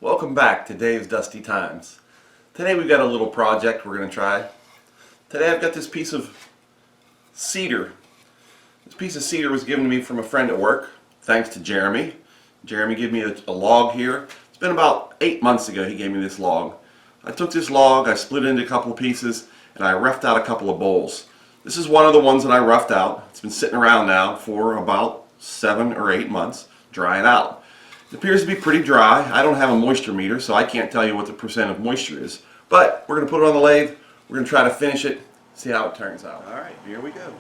Welcome back to Dave's Dusty Times. Today we've got a little project we're going to try. Today I've got this piece of cedar. This piece of cedar was given to me from a friend at work, thanks to Jeremy. Jeremy gave me a log here. It's been about 8 months ago he gave me this log. I took this log, I split it into a couple of pieces, and I roughed out a couple of bowls. This is one of the ones that I roughed out. It's been sitting around now for about 7 or 8 months, drying out. It appears to be pretty dry. I don't have a moisture meter, so I can't tell you what the percent of moisture is. But we're going to put it on the lathe. We're going to try to finish it, see how it turns out. All right, here we go.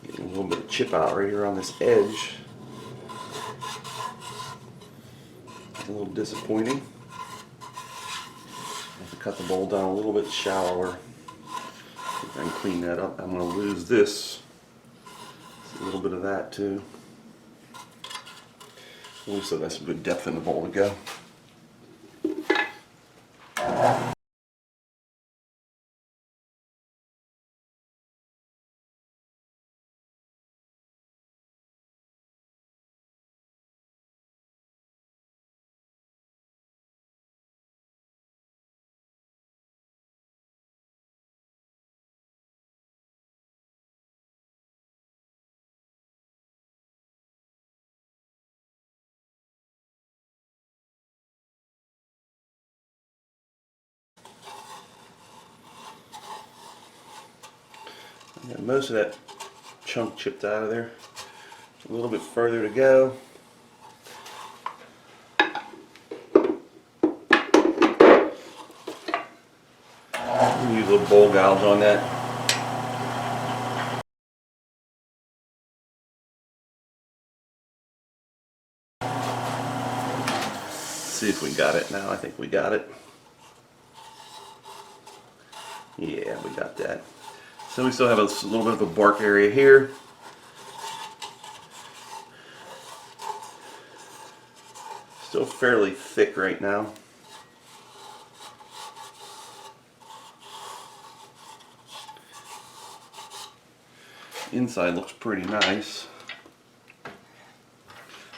Getting a little bit of chip out right here on this edge. It's a little disappointing. I have to cut the bowl down a little bit shallower. If I can clean that up, I'm going to lose this. A little bit of that too. At least that's some good depth in the bowl to go. I got most of that chunk chipped out of there. A little bit further to go. Use a little bowl gouge on that. See if we got it now. I think we got it. Yeah, we got that. So we still have a little bit of a bark area here. Still fairly thick right now. Inside looks pretty nice.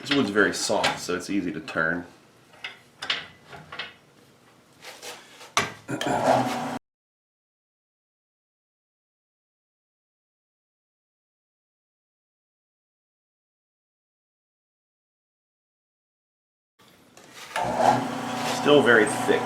This wood's very soft, so it's easy to turn. Still very thick.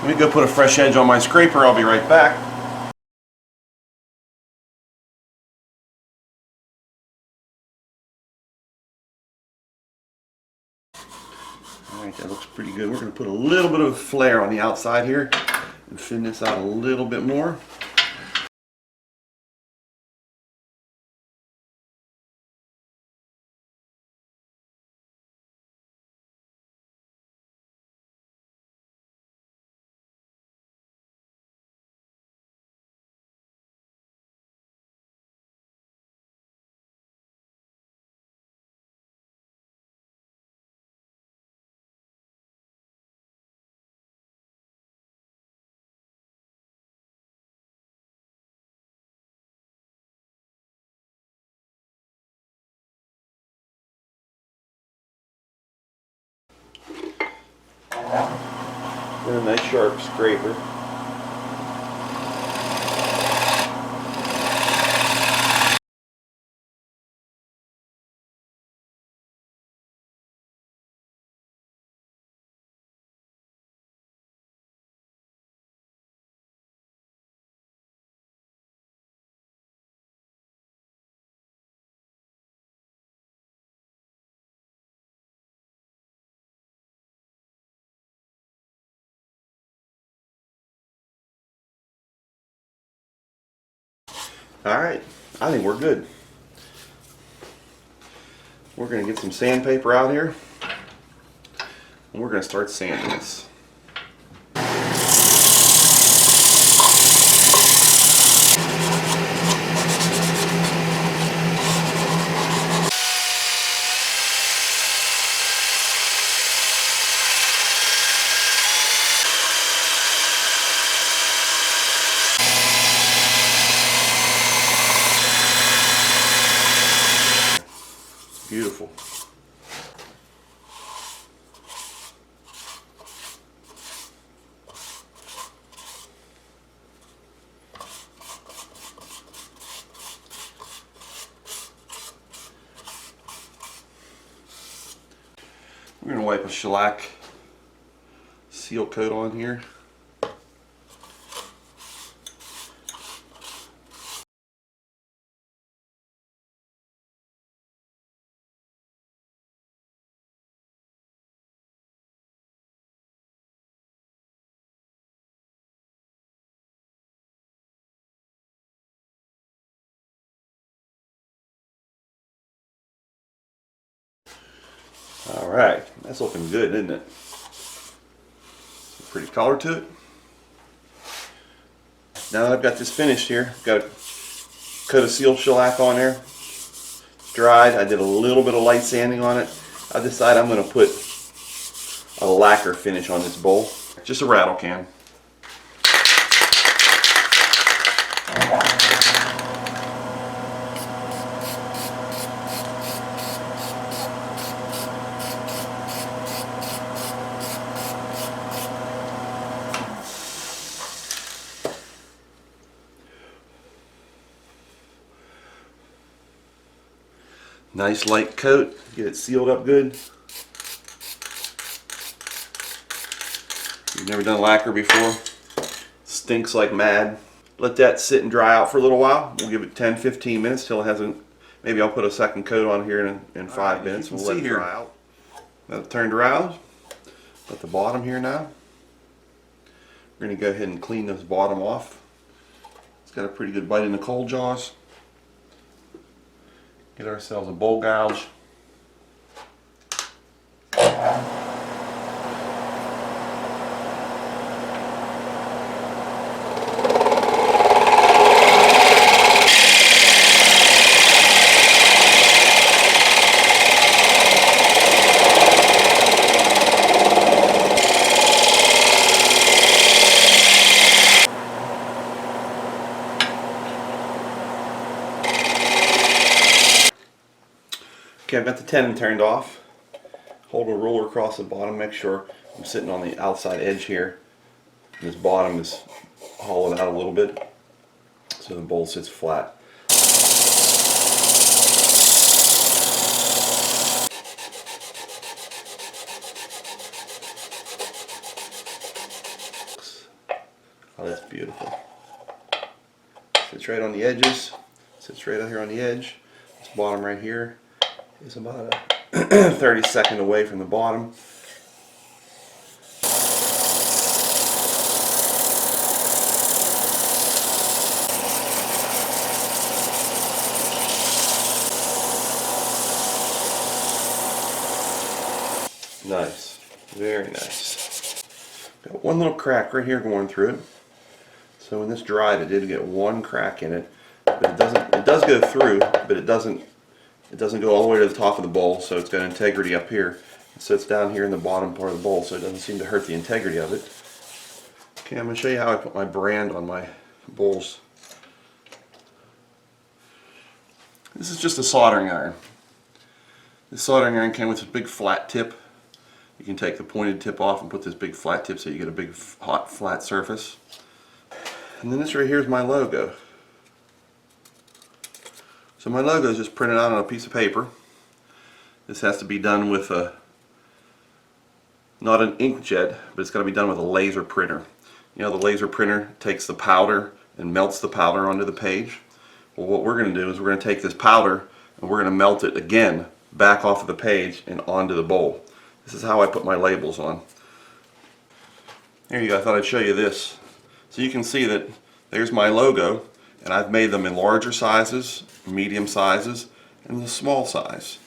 Let me go put a fresh edge on my scraper. I'll be right back. Alright, that looks pretty good. We're going to put a little bit of flare on the outside here and thin this out a little bit more. And a nice sharp scraper. Alright, I think we're good. We're going to get some sandpaper out here and we're going to start sanding this. Beautiful. We're going to wipe a shellac seal coat on here. Alright, that's looking good, isn't it? Some pretty color to it. Now that I've got this finished here, got a coat of sealed shellac on there. It's dried. I did a little bit of light sanding on it. I decided I'm going to put a lacquer finish on this bowl. Just a rattle can. Nice light coat, get it sealed up good. You've never done lacquer before, stinks like mad. Let that sit and dry out for a little while. We'll give it 10-15 minutes till it hasn't, maybe I'll put a second coat on here in 5 minutes. We'll let it dry out. Now it turned around, at the bottom here now. We're going to go ahead and clean this bottom off. It's got a pretty good bite in the coal jaws. Get ourselves a bowl gouge. Okay, I've got the tenon turned off. Hold a ruler across the bottom, make sure I'm sitting on the outside edge here. This bottom is hollowed out a little bit so the bowl sits flat. Oh, that's beautiful. Sits right on the edges. Sits right out here on the edge. This bottom right here is about a 32nd away from the bottom. Nice. Very nice. Got one little crack right here going through it. So when this dried, it did get one crack in it, but it does go through, but it doesn't go all the way to the top of the bowl, so it's got integrity up here. It sits down here in the bottom part of the bowl, so it doesn't seem to hurt the integrity of it. Okay, I'm going to show you how I put my brand on my bowls. This is just a soldering iron. This soldering iron came with a big flat tip. You can take the pointed tip off and put this big flat tip so you get a big hot flat surface. And then this right here is my logo. So my logo is just printed out on a piece of paper. This has to be done with not an inkjet, but it's got to be done with a laser printer. You know, the laser printer takes the powder and melts the powder onto the page. Well, what we're going to do is we're going to take this powder and we're going to melt it again back off of the page and onto the bowl. This is how I put my labels on. There you go. I thought I'd show you this. So you can see that there's my logo, and I've made them in larger sizes, medium sizes, and the small size.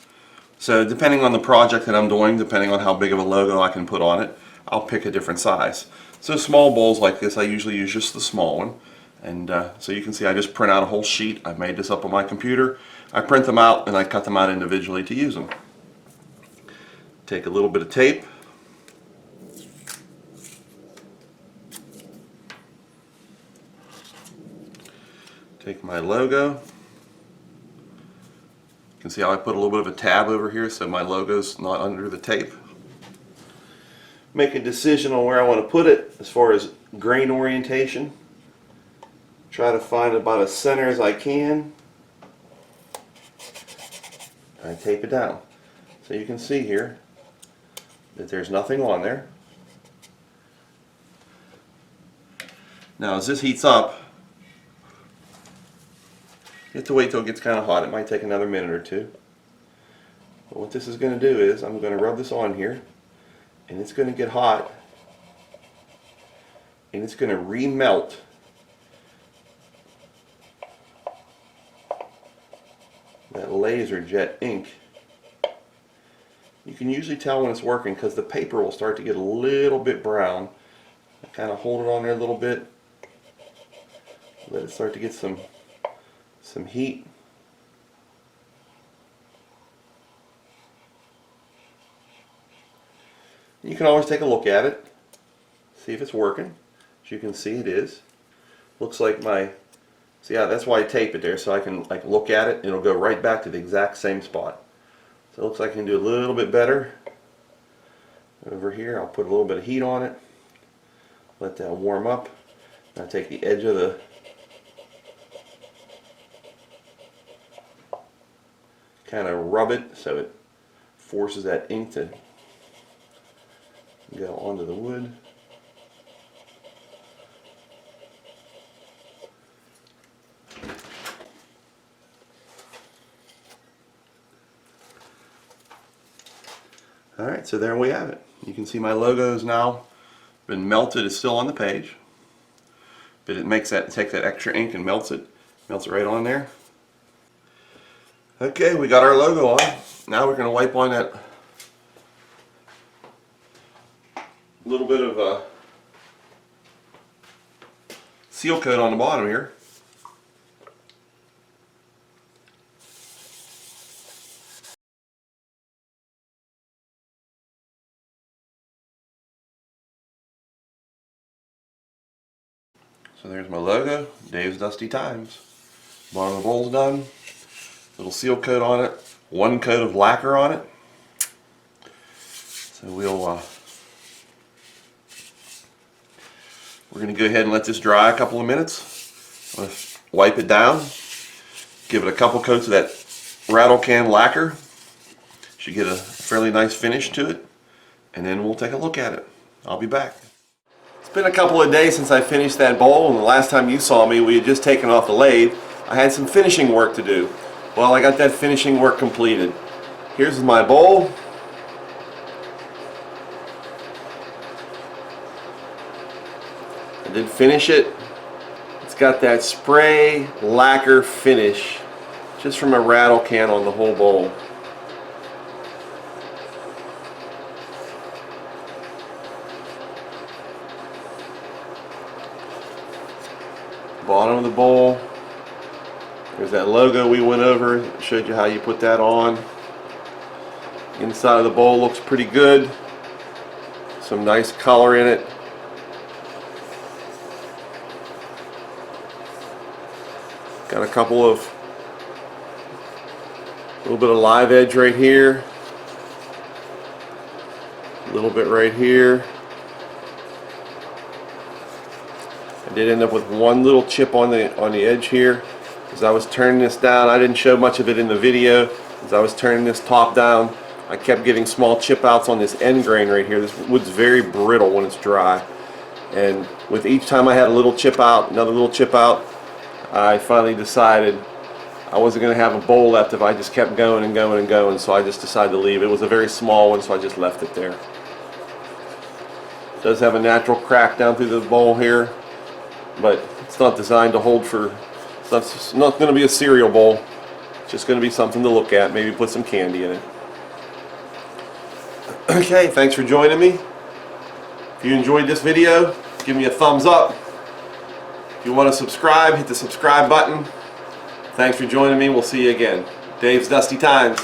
So depending on the project that I'm doing, depending on how big of a logo I can put on it, I'll pick a different size. So small bowls like this, I usually use just the small one. And so you can see I just print out a whole sheet. I've made this up on my computer. I print them out and I cut them out individually to use them. Take a little bit of tape. Take my logo. You can see how I put a little bit of a tab over here so my logo's not under the tape. Make a decision on where I want to put it as far as grain orientation. Try to find about as center as I can. I tape it down. So you can see here that there's nothing on there. Now as this heats up, you have to wait till it gets kind of hot. It might take another minute or two. But what this is going to do is I'm going to rub this on here, and it's going to get hot, and it's going to remelt that laser jet ink. You can usually tell when it's working because the paper will start to get a little bit brown. I kind of hold it on there a little bit, let it start to get some heat. You can always take a look at it, see if it's working. As you can see, it is. Looks like my, so yeah, that's why I tape it there, so I can like look at it and it'll go right back to the exact same spot. So it looks like I can do a little bit better. Over here, I'll put a little bit of heat on it, let that warm up. Now take the edge of the kind of rub it so it forces that ink to go onto the wood. Alright, so there we have it. You can see my logo is now been melted. It's still on the page, but it makes that, take that extra ink and melts it right on there. Okay, we got our logo on. Now we're going to wipe on that little bit of seal coat on the bottom here. So there's my logo, Dave's Dusty Times. Bottom of the bowl's done. Little seal coat on it. One coat of lacquer on it. So we're going to go ahead and let this dry a couple of minutes. I'm going to wipe it down. Give it a couple coats of that rattle can lacquer. Should get a fairly nice finish to it. And then we'll take a look at it. I'll be back. Been a couple of days since I finished that bowl, and the last time you saw me we had just taken off the lathe. I had some finishing work to do. Well, I got that finishing work completed. Here's my bowl. I did finish it. It's got that spray lacquer finish just from a rattle can on the whole bowl. Bottom of the bowl, there's that logo we went over, showed you how you put that on. Inside of the bowl looks pretty good, some nice color in it. Got a couple of, a little bit of live edge right here, a little bit right here. I did end up with one little chip on the edge here. As I was turning this down, I didn't show much of it in the video. As I was turning this top down, I kept getting small chip outs on this end grain right here. This wood's very brittle when it's dry, and with each time I had a little chip out, another little chip out, I finally decided I wasn't going to have a bowl left if I just kept going and going and going, so I just decided to leave. It was a very small one, so I just left it there. It does have a natural crack down through the bowl here, but it's not designed to hold for, it's not going to be a cereal bowl. It's just going to be something to look at, maybe put some candy in it. Okay, thanks for joining me. If you enjoyed this video, give me a thumbs up. If you want to subscribe, hit the subscribe button. Thanks for joining me. We'll see you again. Dave's Dusty Times.